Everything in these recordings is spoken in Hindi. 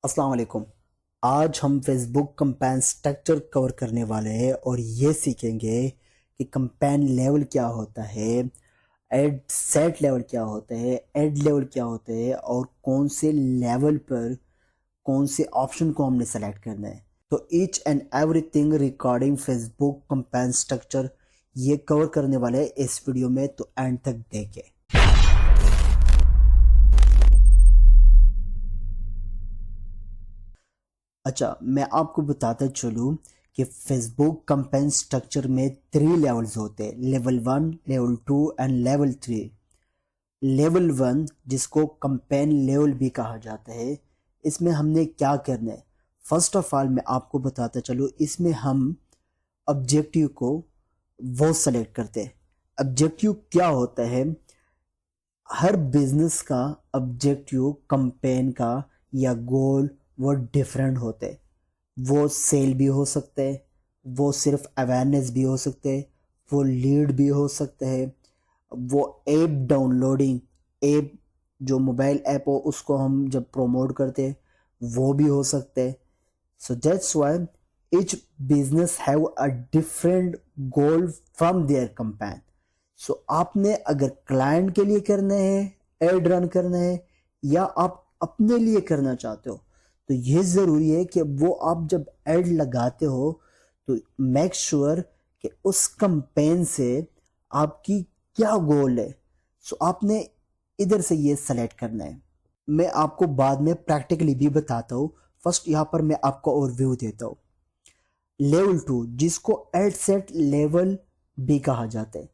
अस्सलाम वालेकुम। आज हम फेसबुक कंपेन स्ट्रक्चर कवर करने वाले हैं और ये सीखेंगे कि कंपेन लेवल क्या होता है, एड सेट लेवल क्या होता है, एड लेवल क्या होता है और कौन से लेवल पर कौन से ऑप्शन को हमने सेलेक्ट करना है। तो each and everything regarding Facebook campaign structure ये कवर करने वाले हैं इस वीडियो में, तो एंड तक देखें। अच्छा, मैं आपको बताता चलूँ कि फेसबुक कंपेन स्ट्रक्चर में 3 लेवल्स होते हैं, level 1, level 2 and level 3। Level 1 जिसको कंपेन लेवल भी कहा जाता है, इसमें हमने क्या करना है। फर्स्ट ऑफ ऑल मैं आपको बताता चलूँ, इसमें हम ऑब्जेक्टिव को वो सेलेक्ट करते हैं। ऑब्जेक्टिव क्या होता है, हर बिजनेस का ऑब्जेक्टिव कंपेन का या गोल वो डिफरेंट होते हैं। वो सेल भी हो सकते हैं, वो सिर्फ अवेयरनेस भी हो सकते हैं, वो लीड भी हो सकते हैं, वो ऐप डाउनलोडिंग, ऐप जो मोबाइल ऐप हो उसको हम जब प्रमोट करते हैं वो भी हो सकते हैं। So that's why each business have a different goal from their campaign। सो आपने अगर क्लाइंट के लिए करना है, एड रन करना है, या आप अपने लिए करना चाहते हो, तो ये ज़रूरी है कि वो आप जब एड लगाते हो तो मेक श्योर कि उस कंपेन से आपकी क्या गोल है। सो आपने इधर से ये सेलेक्ट करना है। मैं आपको बाद में प्रैक्टिकली भी बताता हूँ, फर्स्ट यहाँ पर मैं आपको ओवरव्यू देता हूँ। लेवल 2 जिसको एड सेट लेवल भी कहा जाता है,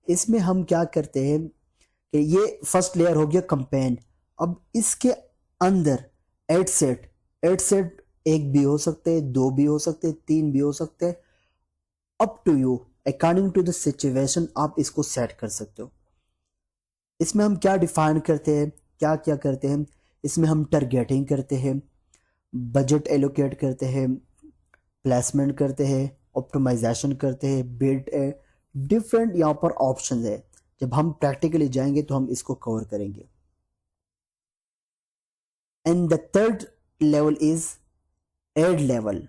इसमें हम क्या करते हैं कि ये फर्स्ट लेयर हो गया कंपेन। अब इसके अंदर एड सेट एक भी हो सकते हैं, दो भी हो सकते हैं, तीन भी हो सकते हैं, up to you, according to the situation आप इसको सेट कर सकते हो। इसमें हम क्या डिफाइन करते हैं, क्या क्या करते हैं, इसमें हम टारगेटिंग करते हैं, बजट एलोकेट करते हैं, प्लेसमेंट करते हैं, ऑप्टिमाइजेशन करते हैं, बिड है, डिफरेंट यहाँ पर ऑप्शन है। जब हम प्रैक्टिकली जाएंगे तो हम इसको कवर करेंगे। And the third level is ad level,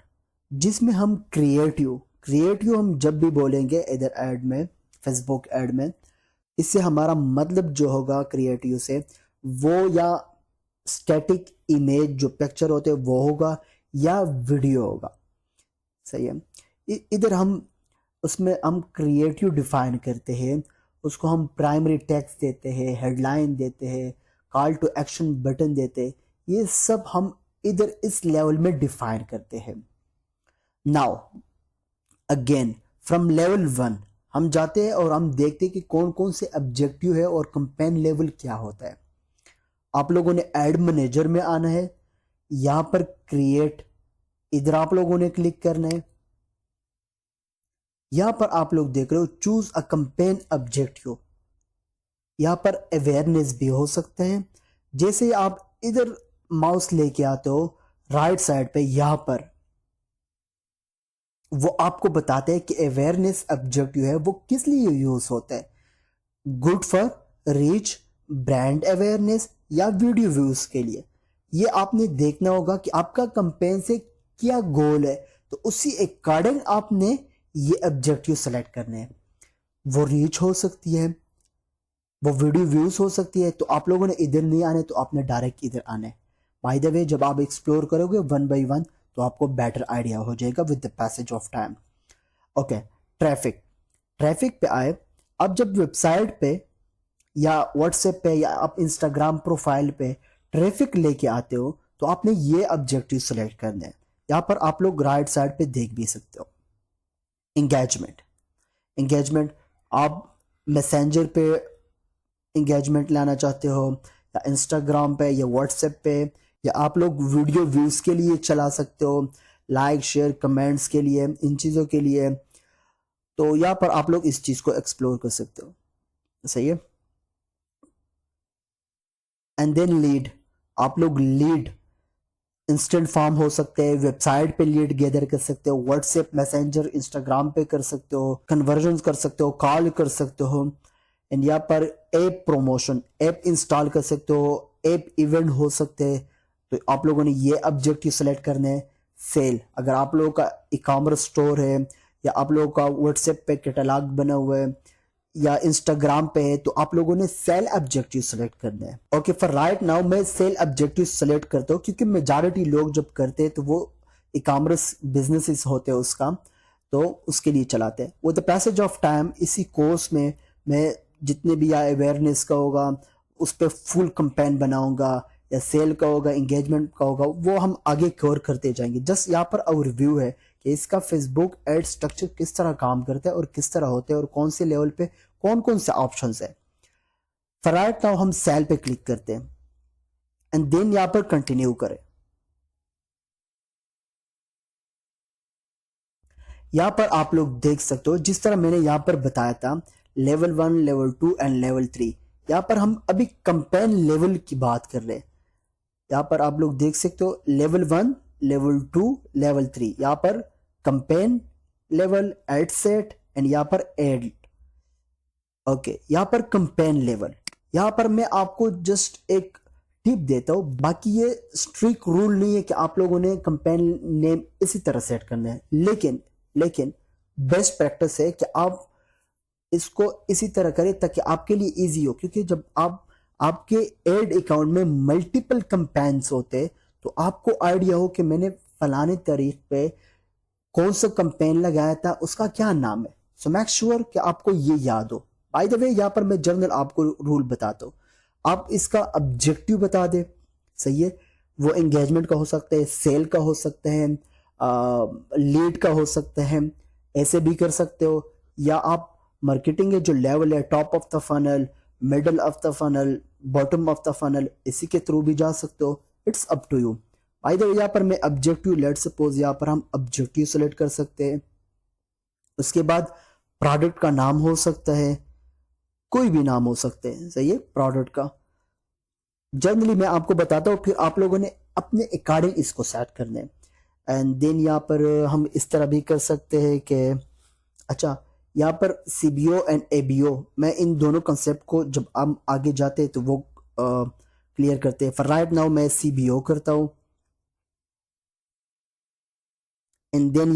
जिसमें हम क्रिएटिव हम जब भी बोलेंगे इधर एड में, फेसबुक एड में, इससे हमारा मतलब जो होगा क्रिएटिव से, वो या स्टैटिक इमेज जो पिक्चर होते हैं वो होगा या वीडियो होगा। सही है। इधर हम उसमें हम क्रिएटिव डिफाइन करते हैं, उसको हम प्राइमरी टेक्स्ट देते हैं, हेडलाइन देते हैं, कॉल टू एक्शन बटन देते हैं, ये सब हम इधर इस लेवल में डिफाइन करते हैं। नाउ अगेन फ्रॉम लेवल 1 हम जाते हैं और हम देखते हैं कि कौन कौन से ऑब्जेक्टिव है और कंपेन लेवल क्या होता है। आप लोगों ने एड मैनेजर में आना है, यहां पर क्रिएट, इधर आप लोगों ने क्लिक करना है। यहां पर आप लोग देख रहे हो चूज अ कंपेन ऑब्जेक्टिव, यहां पर अवेयरनेस भी हो सकते हैं। जैसे ही आप इधर माउस लेके आते हो राइट साइड पे, यहां पर वो आपको बताते हैं कि अवेयरनेस ऑब्जेक्टिव है वो किस लिए यूज होता है, good for reach, brand awareness या वीडियो व्यूज के लिए। ये आपने देखना होगा कि आपका कंपेन से क्या गोल है, तो उसी अकॉर्डिंग आपने ये ऑब्जेक्टिव सेलेक्ट करने हैं। वो रीच हो सकती है, वो वीडियो व्यूज हो सकती है, तो आप लोगों ने इधर नहीं आने, तो आपने डायरेक्ट इधर आना है। बाय द वे जब आप एक्सप्लोर करोगे वन बाय वन तो आपको बेटर आइडिया हो जाएगा with the passage of time. Okay, traffic पे आए। अब जब वेबसाइट पे या व्हाट्सएप पे या आप इंस्टाग्राम प्रोफाइल पे ट्रैफिक लेके आते हो, तो आपने ये ऑब्जेक्टिव सेलेक्ट करना है। यहाँ पर आप लोग राइट साइड पे देख भी सकते हो। एंगेजमेंट आप मैसेंजर पे एंगेजमेंट लाना चाहते हो, या इंस्टाग्राम पे या व्हाट्सएप पे, या आप लोग वीडियो व्यूज के लिए चला सकते हो, लाइक शेयर कमेंट्स के लिए, इन चीज़ों के लिए। तो यहाँ पर आप लोग इस चीज़ को एक्सप्लोर कर सकते हो। सही है। एंड देन लीड, आप लोग लीड इंस्टेंट फॉर्म हो सकते हैं, वेबसाइट पे लीड गैदर कर सकते हो, व्हाट्सएप मैसेंजर इंस्टाग्राम पे कर सकते हो, कन्वर्जन कर सकते हो, कॉल कर सकते हो। एंड यहाँ पर ऐप प्रमोशन, ऐप इंस्टॉल कर सकते हो, ऐप इवेंट हो सकते हैं, तो आप लोगों ने ये ऑब्जेक्टिव सेलेक्ट करने हैं। सेल, अगर आप लोगों का ई कॉमर्स स्टोर है या आप लोगों का व्हाट्सएप पे कैटलॉग बना हुआ है या इंस्टाग्राम पे है, तो आप लोगों ने सेल ऑब्जेक्टिव सेलेक्ट करना है। ओके, फॉर राइट नाउ मैं सेल ऑब्जेक्टिव सेलेक्ट करता हूँ, क्योंकि मेजॉरिटी लोग जब करते हैं तो वो ई कॉमर्स बिजनेसेस होते हैं उसका, तो उसके लिए चलाते हैं। वो द पैसेज ऑफ टाइम इसी कोर्स में मैं जितने भी या अवेयरनेस का होगा उस पर फुल कंपेन बनाऊंगा, या सेल का होगा, एंगेजमेंट का होगा, वो हम आगे कवर करते जाएंगे। जस्ट यहाँ पर ओवरव्यू है कि इसका फेसबुक एड स्ट्रक्चर किस तरह काम करता है और किस तरह होते हैं और कौन से लेवल पे कौन कौन से ऑप्शन है। फॉर राइट नाउ हम सेल पे क्लिक करते हैं एंड देन यहाँ पर कंटिन्यू करें। यहाँ पर आप लोग देख सकते हो जिस तरह मैंने यहाँ पर बताया था, लेवल 1, लेवल 2 एंड लेवल 3। यहाँ पर हम अभी कंपेन लेवल की बात कर रहे हैं। यहाँ पर आप लोग देख सकते हो लेवल 1, लेवल 2, लेवल 3। यहाँ पर campaign level, ad set and यहाँ पर एड। ओके, यहाँ पर कंपेन लेवल, यहाँ पर मैं आपको जस्ट एक टिप देता हूँ। बाकी ये स्ट्रिक्ट रूल नहीं है कि आप लोगों ने कंपेन नेम इसी तरह सेट करना है, लेकिन बेस्ट प्रैक्टिस है कि आप इसको इसी तरह करें ताकि आपके लिए इजी हो। क्योंकि जब आप आपके एड अकाउंट में मल्टीपल कंपेन्स होते तो आपको आइडिया हो कि मैंने फलाने तारीख पे कौन सा कंपेन लगाया था, उसका क्या नाम है। सो मेक श्योर कि आपको ये याद हो। बाय द वे, यहाँ पर मैं जनरल आपको रूल बताता हूँ। आप इसका ऑब्जेक्टिव बता दे, सही है। वो एंगेजमेंट का हो सकता है, सेल का हो सकता है, लीड का हो सकता है, ऐसे भी कर सकते हो। या आप मार्केटिंग के जो लेवल है, top of the funnel, middle of the funnel, bottom of the funnel, इसी के थ्रू भी जा सकते हो। It's up to you. By the way, यहाँ पर मैं ऑब्जेक्टिव, लेट सपोज यहाँ पर हम ऑब्जेक्टिव सेलेक्ट कर सकते हैं। उसके बाद प्रोडक्ट का नाम हो सकता है, कोई भी नाम हो सकते हैं, सही है प्रोडक्ट का। जनरली मैं आपको बताता हूँ, फिर आप लोगों ने अपने अकॉर्डिंग इसको सेट करना है। एंड देन यहाँ पर हम इस तरह भी कर सकते हैं कि अच्छा, यहाँ पर सीबीओ एंड एबीओ, मैं इन दोनों कंसेप्ट को जब हम आगे जाते हैं तो वो क्लियर करते हैं। फॉर राइट नाउ मैं सीबीओ करता हूँ एंड देन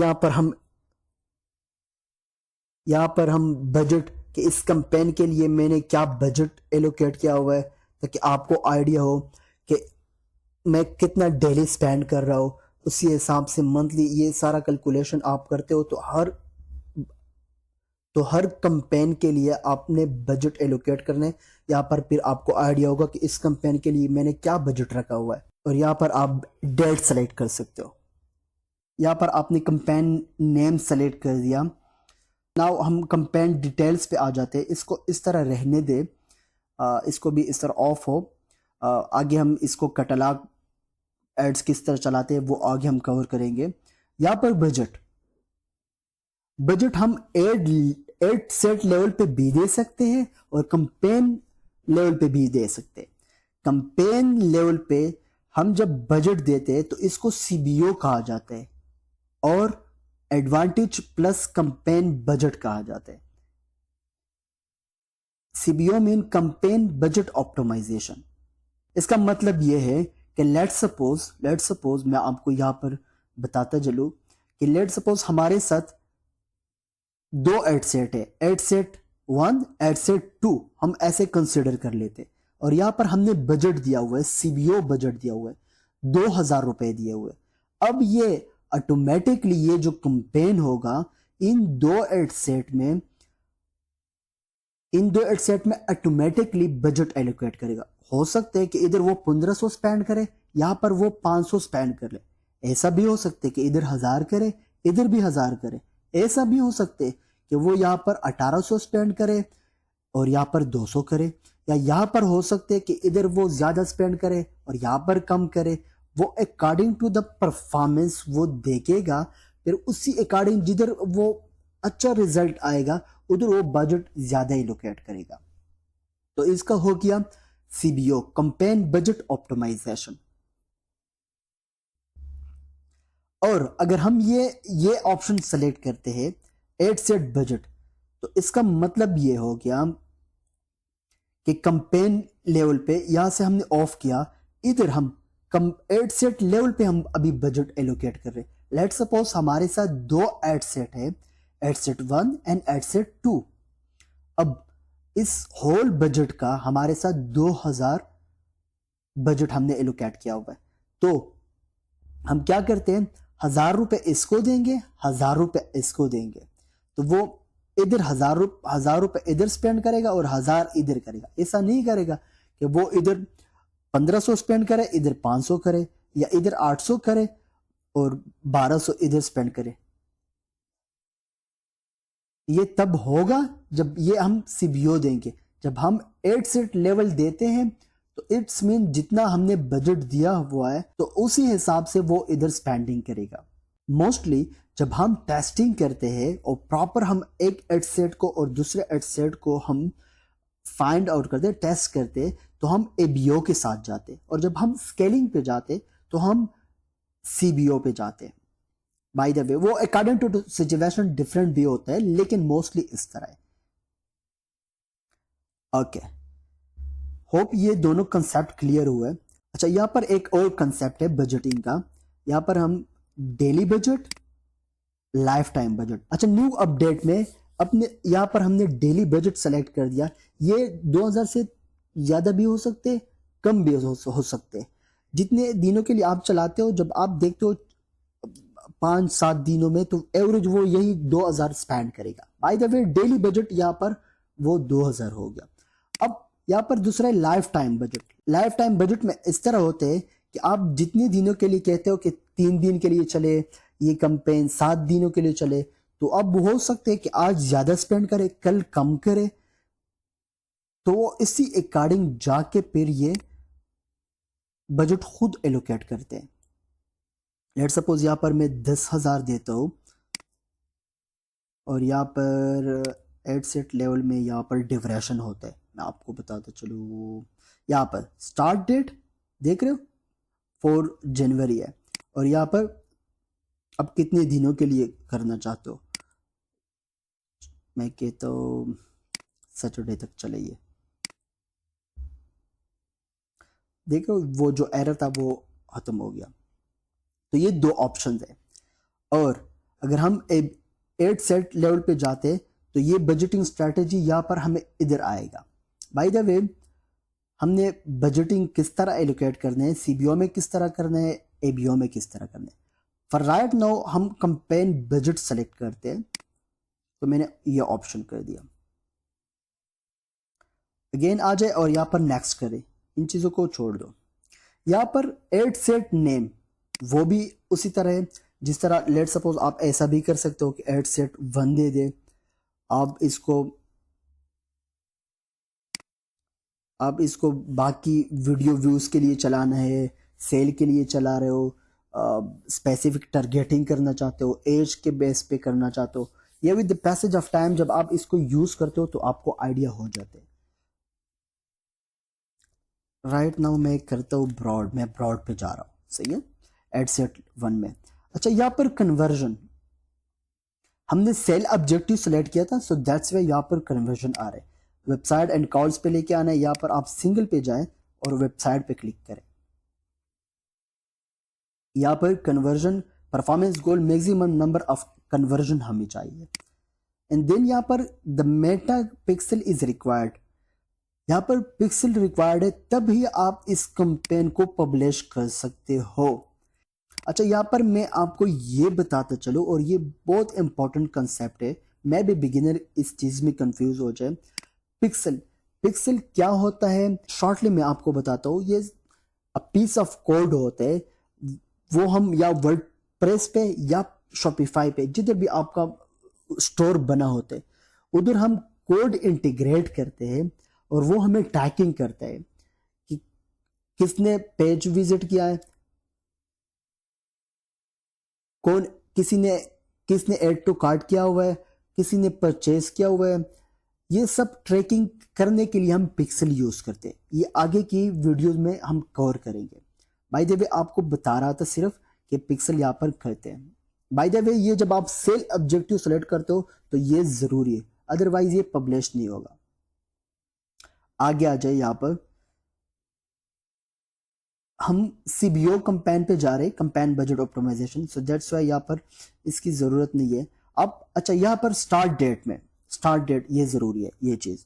यहाँ पर हम बजट कि इस कैंपेन के लिए मैंने क्या बजट एलोकेट किया हुआ है, ताकि आपको आइडिया हो कि मैं कितना डेली स्पेंड कर रहा हूँ। उसी हिसाब से मंथली ये सारा कैलकुलेशन आप करते हो, तो हर कैंपेन के लिए आपने बजट एलोकेट करने। यहाँ पर फिर आपको आइडिया होगा कि इस कैंपेन के लिए मैंने क्या बजट रखा हुआ है। और यहाँ पर आप डेट सेलेक्ट कर सकते हो। यहाँ पर आपने कैंपेन नेम सेलेक्ट कर दिया। नाउ हम कैंपेन डिटेल्स पे आ जाते हैं। इसको इस तरह रहने दे, इसको भी इस तरह ऑफ हो। आगे हम इसको कैटलॉग एड्स किस तरह चलाते हैं वो आगे हम कवर करेंगे। यहाँ पर बजट हम एड सेट लेवल पे भी दे सकते हैं और कंपेन लेवल पे भी दे सकते हैं। कंपेन लेवल पे हम जब बजट देते हैं तो इसको सीबीओ कहा जाता है और एडवांटेज प्लस कंपेन बजट कहा जाता है। CBO mean campaign budget optimization. इसका मतलब यह है कि लेट सपोज मैं आपको यहां पर बताता चलूं कि लेट सपोज हमारे साथ दो एड सेट है, एड सेट 1, एड सेट 2, हम ऐसे कंसिडर कर लेते। और यहां पर हमने बजट दिया हुआ है, सीबीओ बजट दिया हुआ है, 2000 रुपए दिए हुए। अब ये ऑटोमेटिकली ये जो कंपेन होगा इन दो एड सेट में ऑटोमेटिकली बजट एलोकेट करेगा। हो सकता है कि इधर वो 1500 स्पेंड करे, यहां पर वो 500 स्पेंड कर ले। ऐसा भी हो सकता है कि इधर 1000 करे, इधर भी 1000 करे। ऐसा भी हो सकता है कि वो यहाँ पर 1800 स्पेंड करे और यहाँ पर 200 करे। या यहाँ पर हो सकते हैं कि इधर वो ज्यादा स्पेंड करे और यहाँ पर कम करे। वो अकॉर्डिंग टू द परफॉर्मेंस वो देखेगा, फिर उसी अकॉर्डिंग जिधर वो अच्छा रिजल्ट आएगा उधर वो बजट ज्यादा एलोकेट करेगा। तो इसका हो गया सीबीओ, कंपेन बजट ऑप्टिमाइजेशन। और अगर हम ये ऑप्शन सेलेक्ट करते हैं एड सेट बजट, तो इसका मतलब ये हो गया कि कंपेन लेवल पे यहां से हमने ऑफ किया, इधर हम कम एड सेट लेवल पे हम अभी बजट एलोकेट कर रहे हैं। लेट सपोज हमारे साथ दो एड सेट है, ad set 1 and ad set 2। अब इस होल बजट का हमारे साथ 2000 बजट हमने एलोकेट किया हुआ है। तो हम क्या करते हैं, 1000 रुपए इसको देंगे, 1000 रुपए इसको देंगे, तो वो इधर 1000 रुपए इधर स्पेंड करेगा और 1000 इधर करेगा। ऐसा नहीं करेगा कि वो इधर 1500 स्पेंड करे, इधर 500 करे, या इधर 800 करे और 1200 इधर स्पेंड करे। ये तब होगा जब ये हम सीबीओ देंगे। जब हम 8 सेट लेवल देते हैं तो इट्स मीन जितना हमने बजट दिया हुआ है तो उसी हिसाब से वो इधर स्पेंडिंग करेगा। मोस्टली जब हम टेस्टिंग करते हैं और प्रॉपर हम एक एड सेट को और दूसरे एड सेट को हम फाइंड आउट करते, टेस्ट करते, तो हम एबीओ के साथ जाते, और जब हम स्केलिंग पे जाते तो हम सीबीओ पे जाते। बाय द वे वो अकॉर्डिंग टू सिचुएशन डिफरेंट भी होता है, लेकिन मोस्टली इस तरह है। ओके, होप ये दोनों कंसेप्ट क्लियर हुए। अच्छा, यहाँ पर एक और कंसेप्ट है बजटिंग का। यहाँ पर हम daily budget, life time budget. अच्छा, न्यू अपडेट में अपने यहाँ पर हमने डेली बजट सेलेक्ट कर दिया। ये 2000 से ज़्यादा भी हो सकते, कम भी हो सकते। जितने दिनों के लिए आप चलाते हो, जब आप देखते हो 5-7 दिनों में, तो एवरेज वो यही 2000 स्पेंड करेगा। Bye the way daily budget यहाँ पर वो 2000 हो गया। अब यहाँ पर दूसरा है life time budget. Life time budget में इस तरह होते हैं कि आप जितने दिनों के लिए कहते हो कि 3 दिन के लिए चले, ये कैंपेन 7 दिनों के लिए चले, तो अब हो सकते हैं कि आज ज्यादा स्पेंड करे, कल कम करे, तो वो इसी अकॉर्डिंग जाके फिर ये बजट खुद एलोकेट करते हैं। लेट सपोज यहाँ पर मैं 10,000 देता हूँ, और यहाँ पर एड सेट लेवल में यहाँ पर ड्यूरेशन होता है। मैं आपको बताता चलूँ, यहाँ पर स्टार्ट डेट देख रहे हो 4 जनवरी है, और यहाँ पर अब कितने दिनों के लिए करना चाहते हो। मैं कहता हूँ सैटरडे तक चलेगी। देखो वो जो एरर था वो खत्म हो गया। तो ये 2 ऑप्शन है। और अगर हम 8 सेट लेवल पे जाते तो ये बजटिंग स्ट्रैटेजी यहाँ पर हमें इधर आएगा। बाय द वे हमने बजटिंग किस तरह एलोकेट करने है, सीबीओ में किस तरह करना है, एबीओ में किस तरह करना है। फॉर राइट नाउ हम कंपेन बजट सेलेक्ट करते हैं, तो मैंने ये ऑप्शन कर दिया। अगेन आ जाए और यहाँ पर नेक्स्ट करें, इन चीज़ों को छोड़ दो। यहाँ पर 8 सेट नेम वो भी उसी तरह है जिस तरह लेट सपोज आप ऐसा भी कर सकते हो कि 8 सेट 1 दे दे। आप इसको बाकी वीडियो व्यूज के लिए चलाना है, सेल के लिए चला रहे हो, स्पेसिफिक टारगेटिंग करना चाहते हो, एज के बेस पे करना चाहते हो, या with the passage of time जब आप इसको यूज करते हो तो आपको आइडिया हो जाते हैं। राइट नाउ मैं करता हूँ ब्रॉड, मैं ब्रॉड पे जा रहा हूँ, सही है, एड सेट 1 में। अच्छा, यहाँ पर कन्वर्जन हमने सेल ऑब्जेक्टिव सेलेक्ट किया था, सो दैट्स वे यहाँ पर कन्वर्जन आ रहा है। वेबसाइट एंड कॉल्स पे लेके आना है, यहाँ पर आप सिंगल पे जाएं और वेबसाइट पे क्लिक करें। यहाँ पर conversion performance goal maximum number of conversion हमें चाहिए, एंड देन यहाँ पर the Meta pixel is required. यहाँ पर पिक्सल रिक्वायर्ड है, तभी आप इस कैंपेन को पब्लिश कर सकते हो। अच्छा, यहाँ पर मैं आपको ये बताता चलूँ, और ये बहुत इंपॉर्टेंट कंसेप्ट है, मैं भी बिगिनर इस चीज में कंफ्यूज हो जाए। पिक्सल पिक्सल क्या होता है, शॉर्टली मैं आपको बताता हूँ। ये पीस ऑफ कोड होता है, वो हम या वर्डप्रेस पे या शॉपिफाई पे, जिधर भी आपका स्टोर बना होता है, उधर हम कोड इंटीग्रेट करते हैं, और वो हमें ट्रैकिंग करता है कि किसने पेज विजिट किया है, कौन किसने ऐड टू कार्ट किया हुआ है, किसी ने परचेज किया हुआ है। ये सब ट्रैकिंग करने के लिए हम पिक्सल यूज करते हैं। ये आगे की वीडियोस में हम कवर करेंगे। बाय द वे आपको बता रहा था सिर्फ कि पिक्सल यहाँ पर करते हैं। बाय द वे ये जब आप सेल ऑब्जेक्टिव सेलेक्ट करते हो तो ये जरूरी है, अदरवाइज ये पब्लिश नहीं होगा। आगे आ जाए, यहाँ पर हम सीबीओ कंपेन पे जा रहे हैं, campaign budget optimization, so that's why यहाँ पर इसकी ज़रूरत नहीं है। अब अच्छा, यहाँ पर स्टार्ट डेट में, स्टार्ट डेट ये ज़रूरी है, ये चीज़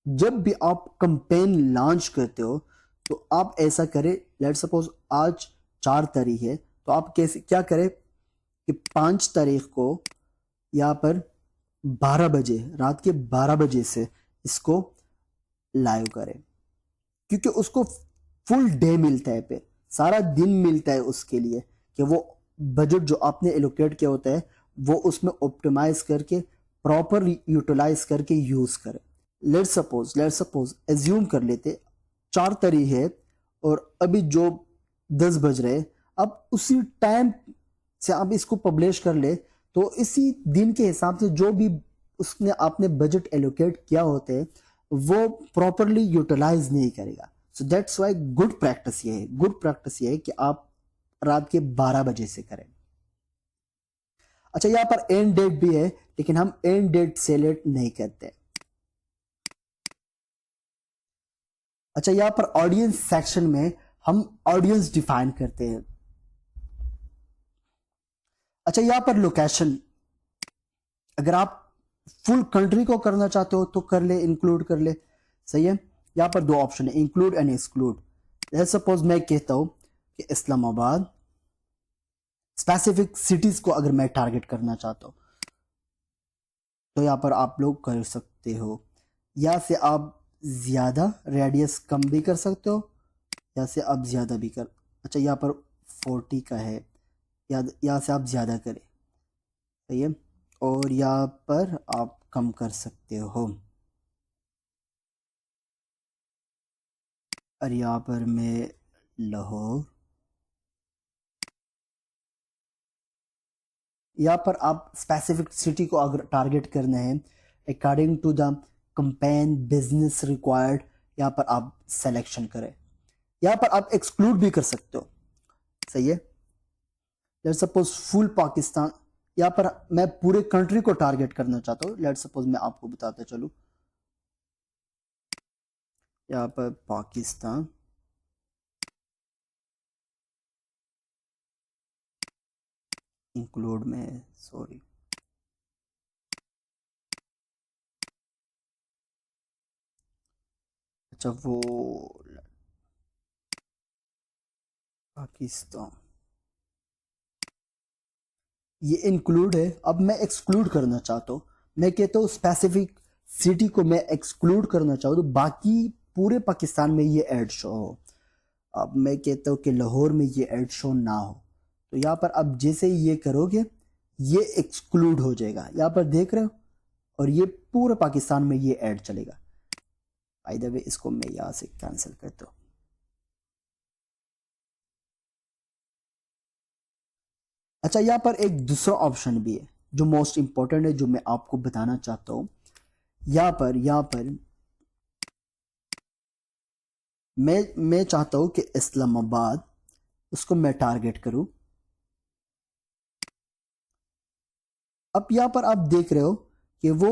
जब भी आप कंपेन लॉन्च करते हो तो आप ऐसा करें, लेट सपोज आज 4 तारीख है, तो आप कैसे क्या करें कि 5 तारीख को यहाँ पर 12 बजे, रात के 12 बजे से इसको लाइव करें, क्योंकि उसको फुल डे मिलता है, पे सारा दिन मिलता है उसके लिए कि वो बजट जो आपने एलोकेट किया होता है वो उसमें ऑप्टिमाइज करके प्रॉपर यूटिलाइज करके यूज करें। लेट सपोज एज्यूम कर लेते 4 तारीख है और अभी जो 10 बज रहे, अब उसी टाइम से आप इसको पब्लिश कर ले, तो इसी दिन के हिसाब से जो भी उसने आपने बजट एलोकेट किया होते हैं वो प्रॉपरली यूटिलाइज नहीं करेगा। सो दैट्स वाई गुड प्रैक्टिस ये है, गुड प्रैक्टिस ये है कि आप रात के 12 बजे से करें। अच्छा, यहाँ पर एंड डेट भी है, लेकिन हम एंड डेट सेलेक्ट नहीं करते। अच्छा, यहाँ पर ऑडियंस सेक्शन में हम ऑडियंस डिफाइन करते हैं। अच्छा, यहाँ पर लोकेशन, अगर आप फुल कंट्री को करना चाहते हो तो कर ले, इंक्लूड कर ले, सही है। यहाँ पर 2 ऑप्शन है, include and exclude. Let's suppose मैं कहता हूं कि इस्लामाबाद, स्पेसिफिक सिटीज को अगर मैं टारगेट करना चाहता हूं तो यहाँ पर आप लोग कर सकते हो, या से आप ज्यादा रेडियस कम भी कर सकते हो, या से आप ज्यादा भी कर, अच्छा यहाँ पर 40 का है, या यहाँ से आप ज्यादा करें, सही है, और यहाँ पर आप कम कर सकते हो। और यहाँ पर मैं लाहौर, यहाँ पर आप स्पेसिफिक सिटी को अगर टारगेट करना है according to the campaign business required, यहाँ पर आप सिलेक्शन करें। यहाँ पर आप एक्सक्लूड भी कर सकते हो, सही है। लेट सपोज फुल पाकिस्तान, यहाँ पर मैं पूरे कंट्री को टारगेट करना चाहता हूँ, लेट सपोज मैं आपको बताता चलूँ, यहाँ पर पाकिस्तान, इंक्लूड में, सॉरी, अच्छा वो पाकिस्तान, ये इंक्लूड है। अब मैं एक्सक्लूड करना चाहता हूँ, मैं कहता हूँ स्पेसिफिक सिटी को मैं एक्सक्लूड करना चाहूँ तो बाकी पूरे पाकिस्तान में ये ऐड शो हो। अब मैं कहता हूँ कि लाहौर में ये ऐड शो ना हो, तो यहाँ पर अब जैसे ही ये करोगे ये एक्सक्लूड हो जाएगा, यहाँ पर देख रहे हो, और ये पूरे पाकिस्तान में ये ऐड चलेगा। बाय द वे इसको मैं यहाँ से कैंसिल करता हूँ। अच्छा, यहाँ पर एक दूसरा ऑप्शन भी है जो मोस्ट इंपॉर्टेंट है, जो मैं आपको बताना चाहता हूँ। यहाँ पर मैं चाहता हूँ कि इस्लामाबाद, उसको मैं टारगेट करूँ। अब यहाँ पर आप देख रहे हो कि वो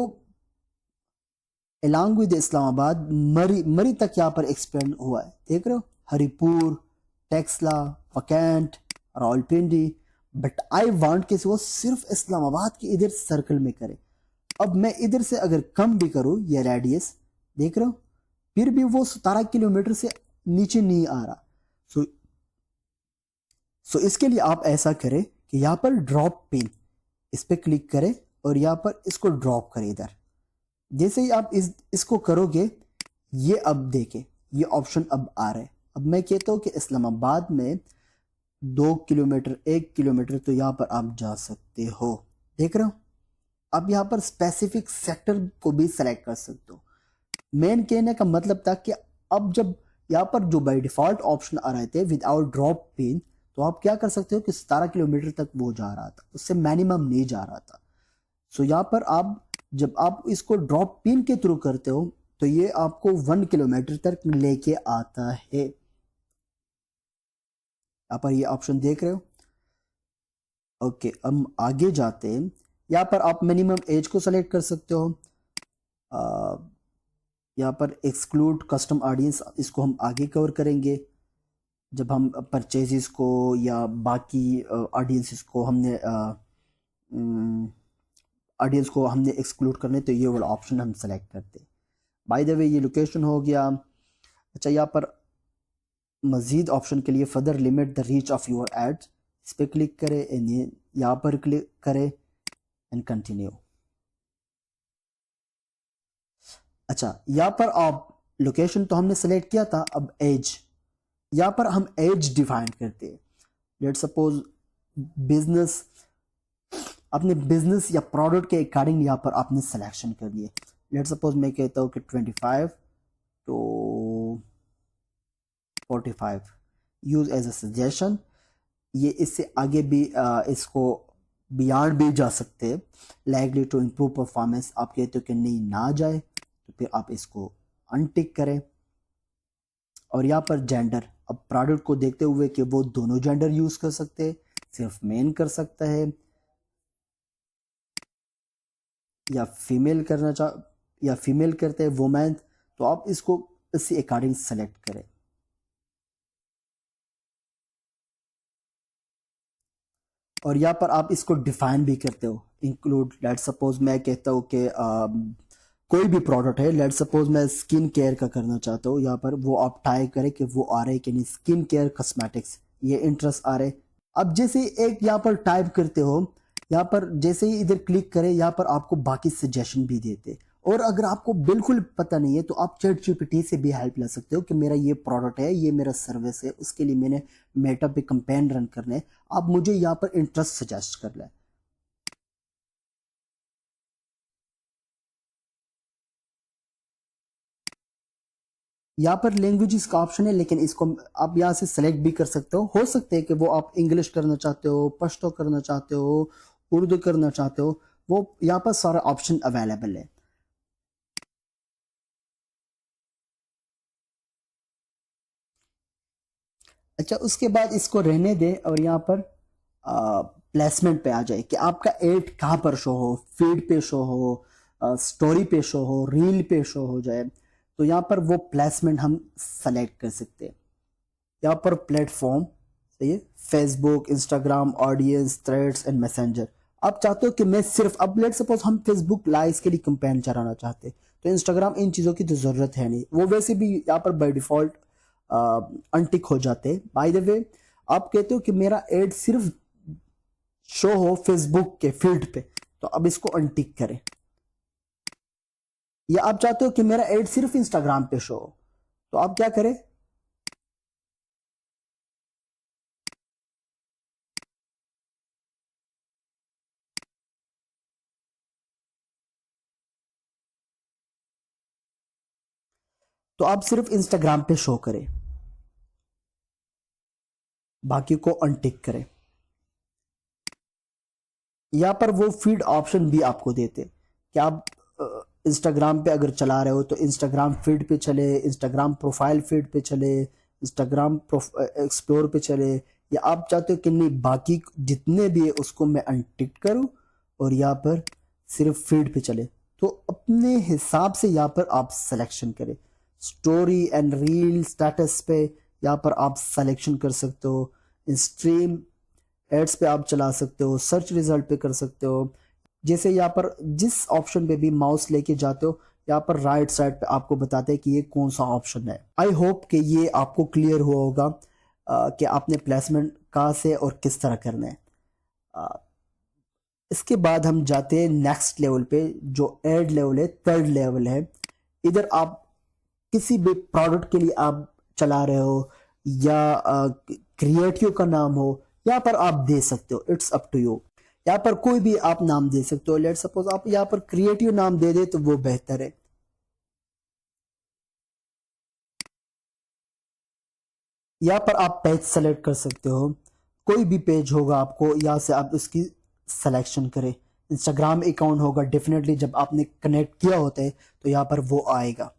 अलॉन्ग विद इस्लामाबाद मरी मरी तक यहाँ पर एक्सपेंड हुआ है, देख रहे हो, Haripur, Taxila, vacant, Rawalpindi, but I want कि वो सिर्फ इस्लामाबाद के इधर सर्कल में करे। अब मैं इधर से अगर कम भी करूँ ये रेडियस, देख रहे हो, फिर भी वो 17 किलोमीटर से नीचे नहीं आ रहा। सो इसके लिए आप ऐसा करें कि यहाँ पर ड्रॉप पिन, इस पे क्लिक करें और यहाँ पर इसको ड्रॉप करें इधर। जैसे ही आप इसको करोगे, ये अब देखें, ये ऑप्शन अब आ रहा है। अब मैं कहता हूँ कि इस्लामाबाद में 2 किलोमीटर, 1 किलोमीटर, तो यहाँ पर आप जा सकते हो, देख रहे हो। अब यहाँ पर स्पेसिफिक सेक्टर को भी सेलेक्ट कर सकते हो। मेन कहने का मतलब था कि अब जब यहाँ पर जो बाय डिफॉल्ट ऑप्शन आ रहे थे विदाउट ड्रॉप पिन, तो आप क्या कर सकते हो कि 17 किलोमीटर तक वो जा रहा था, उससे मैक्सिमम नहीं जा रहा था। सो यहाँ पर आप जब आप इसको ड्रॉप पिन के थ्रू करते हो तो ये आपको 1 किलोमीटर तक लेके आता है। यहाँ पर ये ऑप्शन देख रहे हो। ओके, हम आगे जाते हैं। यहाँ पर आप मिनिमम एज को सेलेक्ट कर सकते हो। यहाँ पर एक्सक्लूड कस्टम ऑडियंस, इसको हम आगे कवर करेंगे। जब हम परचेजेस को या बाकी ऑडियंसेस को हमने ऑडियंस को हमने एक्सक्लूड करने, तो ये वाला ऑप्शन हम सेलेक्ट करते। बाय द वे ये लोकेशन हो गया। अच्छा, यहाँ पर मज़ीद ऑप्शन के लिए further limit the reach of your ads, इस पर क्लिक करें, यहाँ पर क्लिक करें एंड कंटिन्यू। अच्छा, यहाँ पर आप लोकेशन तो हमने सेलेक्ट किया था, अब एज, यहाँ पर हम एज डिफाइन करते हैं। लेट सपोज बिजनेस, अपने बिजनेस या प्रोडक्ट के अकॉर्डिंग यहाँ पर आपने सिलेक्शन कर लिए। लेट सपोज मैं कहता हूँ कि 25 to 45 use as a suggestion. ये इससे आगे भी इसको बियॉन्ड भी जा सकते हैं। लाइकली टू इम्प्रूव परफॉर्मेंस आप कहते हो कि नहीं ना जाए, तो फिर आप इसको अनटिक करें। और यहाँ पर जेंडर, अब प्रोडक्ट को देखते हुए कि वो दोनों जेंडर यूज कर सकते हैं, सिर्फ मेन कर सकता है या फीमेल करना या फीमेल करते हैं वुमेन, तो आप इसको इसी अकॉर्डिंग सेलेक्ट करें। और यहाँ पर आप इसको डिफाइन भी करते हो, इंक्लूड। लेट सपोज मैं कहता हूँ कि कोई भी प्रोडक्ट है, लेट सपोज मैं स्किन केयर का करना चाहता हूँ, यहाँ पर वो आप टाइप करें कि वो आ रहे हैं कि नहीं, स्किन केयर कॉस्मेटिक्स, ये इंटरेस्ट आ रहे। अब जैसे एक यहाँ पर टाइप करते हो, यहाँ पर जैसे ही इधर क्लिक करें, यहाँ पर आपको बाकी सजेशन भी देते। और अगर आपको बिल्कुल पता नहीं है तो आप चैट जीपीटी से भी हेल्प ले सकते हो कि मेरा ये प्रोडक्ट है, ये मेरा सर्विस है, उसके लिए मैंने मेटा पे कंपेन रन करने, आप मुझे यहाँ पर इंटरेस्ट सजेस्ट कर लें। यहाँ पर लैंग्वेजेस का ऑप्शन है, लेकिन इसको आप यहाँ से सेलेक्ट भी कर सकते हो सकते हैं कि वो आप इंग्लिश करना चाहते हो, पश्तो करना चाहते हो, उर्दू करना चाहते हो, वो यहाँ पर सारा ऑप्शन अवेलेबल है। अच्छा, उसके बाद इसको रहने दें और यहाँ पर प्लेसमेंट पे आ जाए कि आपका एड कहाँ पर शो हो, फीड पे शो हो, स्टोरी पे शो हो, रील पे शो हो जाए, तो यहाँ पर वो प्लेसमेंट हम सेलेक्ट कर सकते हैं। यहाँ पर प्लेटफॉर्म, सही है, Facebook, Instagram, audience, threads and messenger. आप चाहते हो कि मैं सिर्फ, अब लेट सपोज हम फेसबुक लाइव के लिए कंपेन चलाना चाहते हैं, तो इंस्टाग्राम इन चीज़ों की तो ज़रूरत है नहीं, वो वैसे भी यहाँ पर बाय डिफ़ॉल्ट अनटिक हो जाते हैं। बाय द वे, आप कहते हो कि मेरा एड सिर्फ शो हो फेसबुक के फील्ड पे, तो अब इसको अनटिक करें। या आप चाहते हो कि मेरा एड सिर्फ इंस्टाग्राम पे शो हो, तो आप क्या करें, तो आप सिर्फ इंस्टाग्राम पे शो करें, बाकी को अनटिक करें। यहाँ पर वो फीड ऑप्शन भी आपको देते कि आप इंस्टाग्राम पे अगर चला रहे हो तो इंस्टाग्राम फीड पे चले, इंस्टाग्राम प्रोफाइल फीड पे चले, इंस्टाग्राम एक्सप्लोर पे चले, या आप चाहते हो कि नहीं बाकी जितने भी है उसको मैं अनटिक करूं और यहाँ पर सिर्फ फीड पे चले, तो अपने हिसाब से यहाँ पर आप सिलेक्शन करें। स्टोरी एंड रील स्टेटस पे यहाँ पर आप सिलेक्शन कर सकते हो, स्ट्रीम एड्स पे आप चला सकते हो, सर्च रिजल्ट पे कर सकते हो। जैसे यहाँ पर जिस ऑप्शन पे भी माउस लेके जाते हो, यहाँ पर राइट साइड पे आपको बताते हैं कि ये कौन सा ऑप्शन है। आई होप कि ये आपको क्लियर हुआ होगा कि आपने प्लेसमेंट कहाँ से और किस तरह करना है। अ, इसके बाद हम जाते हैं नेक्स्ट लेवल पे, जो एड लेवल है, थर्ड लेवल है। इधर आप किसी भी प्रोडक्ट के लिए आप चला रहे हो या क्रिएटिव का नाम हो, यहाँ पर आप दे सकते हो, इट्स अप टू यू। यहाँ पर कोई भी आप नाम दे सकते हो। लेट सपोज आप यहाँ पर क्रिएटिव नाम दे दे तो वो बेहतर है। यहाँ पर आप पेज सेलेक्ट कर सकते हो, कोई भी पेज होगा आपको, यहाँ से आप उसकी सिलेक्शन करें। इंस्टाग्राम अकाउंट होगा डेफिनेटली, जब आपने कनेक्ट किया होता है तो यहाँ पर वो आएगा।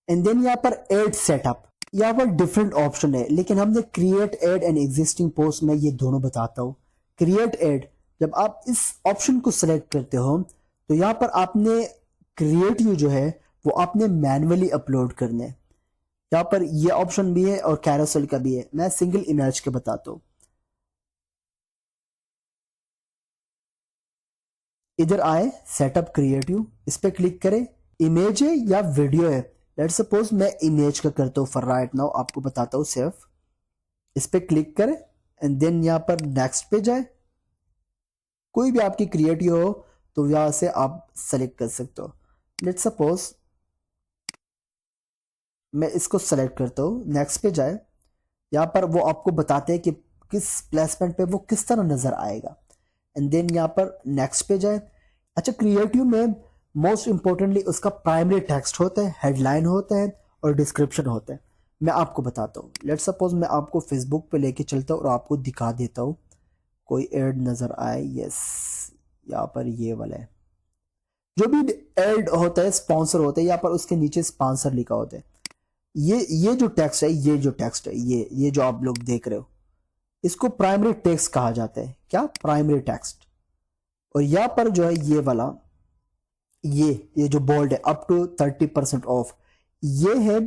एंड देन यहाँ पर एड सेटअप, यहाँ पर डिफरेंट ऑप्शन है, लेकिन हमने create add and existing post में ये दोनों बताता हूँ। क्रिएट एड, जब आप इस ऑप्शन को सिलेक्ट करते हो तो यहाँ पर आपने क्रिएटिव जो है वो आपने मैन्युअली अपलोड करने हैं। यहाँ पर ये ऑप्शन भी है और कैरोसेल का भी है। मैं सिंगल इमेज के बताता हूँ। इधर आए सेटअप क्रिएटिव, इस पे क्लिक करें। इमेज है या वीडियो है, लेट्स सपोज मैं इमेज का करता हूँ फॉर राइट नाउ, आपको बताता हूँ सिर्फ। इस पे क्लिक करें एंड देन यहाँ पर नेक्स्ट पे जाए। कोई भी आपकी क्रिएटिव हो तो यहाँ से आप सेलेक्ट कर सकते हो। लेट्स सपोज मैं इसको सेलेक्ट करता हूँ, नेक्स्ट पे जाए। यहाँ पर वो आपको बताते हैं कि किस प्लेसमेंट पे वो किस तरह नजर आएगा। एंड देन यहाँ पर नेक्स्ट पे जाए। अच्छा, क्रिएटिव में मोस्ट इंपॉर्टेंटली उसका प्राइमरी टेक्स्ट होता है, हेडलाइन होता है और डिस्क्रिप्शन होता है। मैं आपको बताता हूँ। लेट्स सपोज मैं आपको फेसबुक पे लेके चलता हूँ और आपको दिखा देता हूँ। कोई एड नजर आए, यस, यहाँ पर ये वाला है। जो भी एड होता है स्पॉन्सर होता है, यहाँ पर उसके नीचे स्पॉन्सर लिखा होता है। ये जो टेक्स्ट है, ये जो टेक्स्ट है, ये जो आप लोग देख रहे हो, इसको प्राइमरी टेक्स्ट कहा जाता है। क्या? Primary text. और यहाँ पर जो है ये वाला, ये जो बोल्ड है, अप टू 30% ऑफ, ये है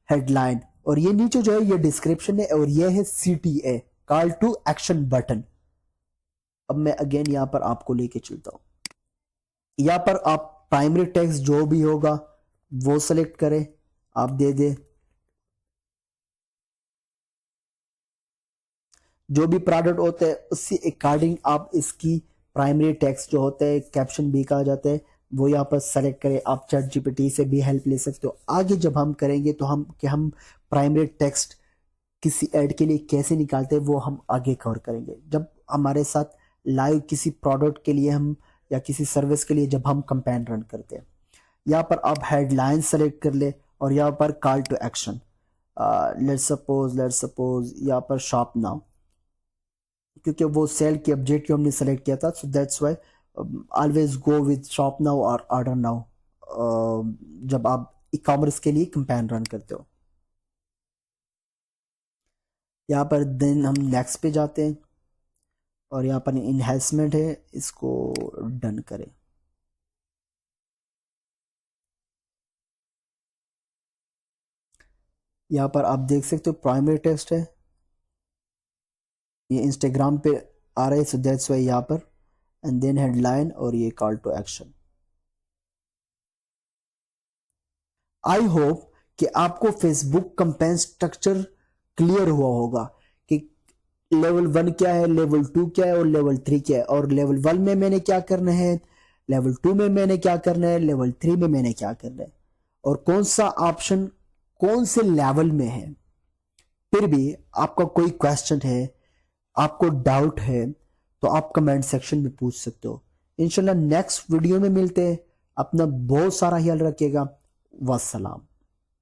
हेडलाइन। और ये नीचे जो है ये डिस्क्रिप्शन है और ये है CTA, call to action button. अब मैं अगेन यहां पर आपको लेके चलता हूं। यहां पर आप प्राइमरी टेक्स्ट जो भी होगा वो सेलेक्ट करें, आप दे दे। जो भी प्रोडक्ट होता है उससे अकॉर्डिंग आप इसकी प्राइमरी टेक्स्ट जो होता है, कैप्शन भी कहा जाता है, वो यहाँ पर सेलेक्ट करें। आप चैट GPT से भी हेल्प ले सकते हो। आगे जब हम करेंगे तो हम प्राइमरी टेक्स्ट किसी ऐड के लिए कैसे निकालते हैं वो हम आगे कवर करेंगे, जब हमारे साथ लाइव किसी प्रोडक्ट के लिए हम या किसी सर्विस के लिए जब हम कंपेन रन करते हैं। यहाँ पर आप हेडलाइन सेलेक्ट कर ले और यहाँ पर call to action. Let's suppose यहाँ पर शॉप नाउ, क्योंकि वो सेल की ऑब्जेक्टिव हमने सेलेक्ट किया था, सो that's why always go with shop now और ऑर्डर नाउ जब आप ई कॉमर्स के लिए कंपेन रन करते हो। यहाँ पर देन हम नेक्स्ट पे जाते हैं और यहाँ पर इन्हेंसमेंट है, इसको डन करें। यहाँ पर आप देख सकते हो प्राइमरी टेक्स्ट है, ये इंस्टाग्राम पे आ रहा है, सो दैट्स वाई यहाँ पर। एंड देन हेडलाइन और ये call to action. I hope कि आपको फेसबुक कंपेन स्ट्रक्चर क्लियर हुआ होगा कि लेवल 1 क्या है, लेवल 2 क्या है और लेवल 3 क्या है। और लेवल 1 में मैंने क्या करना है, लेवल 2 में मैंने क्या करना है, लेवल 3 में मैंने क्या करना है, और कौन सा ऑप्शन कौन से लेवल में है। फिर भी आपका कोई क्वेश्चन है, आपको डाउट है, तो आप कमेंट सेक्शन में पूछ सकते हो। इंशाल्लाह नेक्स्ट वीडियो में मिलते हैं। अपना बहुत सारा ख्याल रखिएगा। वस्सलाम।